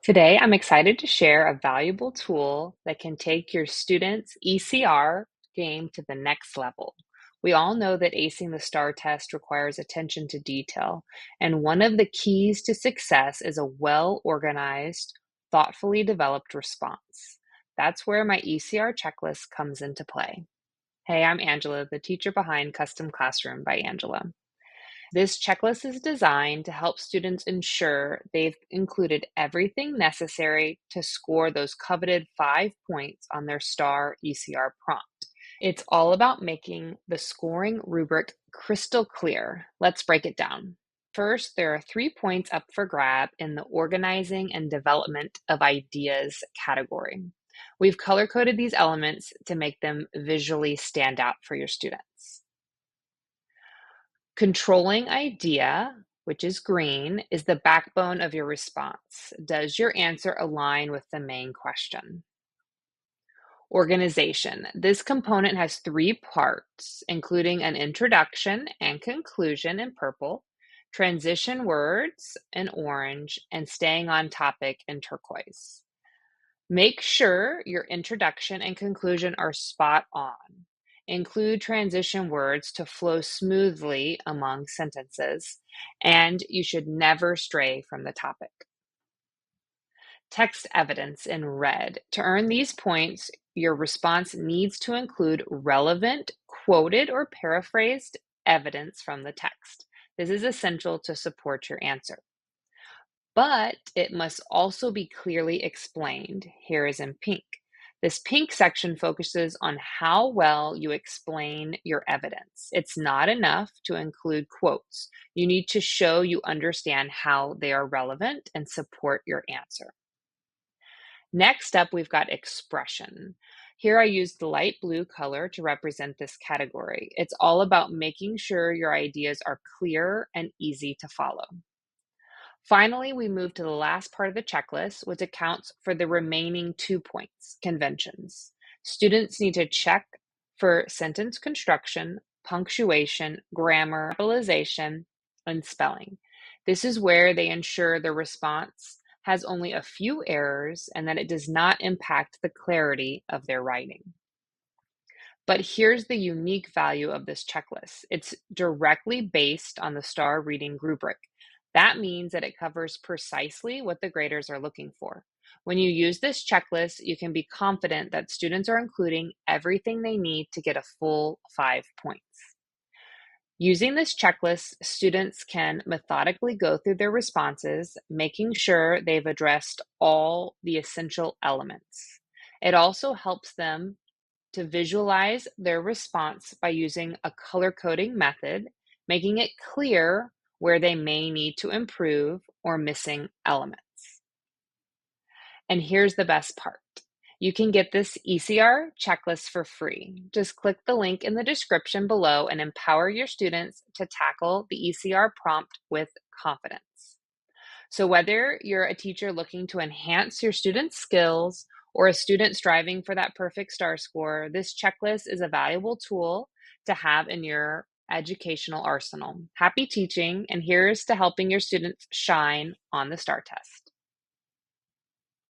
Today, I'm excited to share a valuable tool that can take your students' ECR game to the next level. We all know that acing the STAAR test requires attention to detail, and one of the keys to success is a well organized, thoughtfully developed response. That's where my ECR checklist comes into play. Hey, I'm Angela, the teacher behind Custom Classroom by Angela. This checklist is designed to help students ensure they've included everything necessary to score those coveted 5 points on their STAR ECR prompt. It's all about making the scoring rubric crystal clear. Let's break it down. First, there are 3 points up for grab in the organizing and development of ideas category. We've color coded these elements to make them visually stand out for your students. Controlling idea, which is green, is the backbone of your response. Does your answer align with the main question? Organization. This component has 3 parts, including an introduction and conclusion in purple, transition words in orange, and staying on topic in turquoise. Make sure your introduction and conclusion are spot on. Include transition words to flow smoothly among sentences, and you should never stray from the topic. Text evidence in red. To earn these points, your response needs to include relevant, quoted, or paraphrased evidence from the text. This is essential to support your answer. But it must also be clearly explained. Here is in pink. This pink section focuses on how well you explain your evidence. It's not enough to include quotes. You need to show you understand how they are relevant and support your answer. Next up, we've got expression. Here I used the light blue color to represent this category. It's all about making sure your ideas are clear and easy to follow. Finally, we move to the last part of the checklist, which accounts for the remaining 2 points, conventions. Students need to check for sentence construction, punctuation, grammar, capitalization, and spelling. This is where they ensure the response has only a few errors and that it does not impact the clarity of their writing. But here's the unique value of this checklist. It's directly based on the STAR reading rubric. That means that it covers precisely what the graders are looking for. When you use this checklist, you can be confident that students are including everything they need to get a full 5 points. Using this checklist, students can methodically go through their responses, making sure they've addressed all the essential elements. It also helps them to visualize their response by using a color coding method, making it clear where they may need to improve or missing elements. And here's the best part. You can get this ECR checklist for free. Just click the link in the description below and empower your students to tackle the ECR prompt with confidence. So whether you're a teacher looking to enhance your students' skills or a student striving for that perfect STAR score, this checklist is a valuable tool to have in your educational arsenal. Happy teaching, and here's to helping your students shine on the STAR test.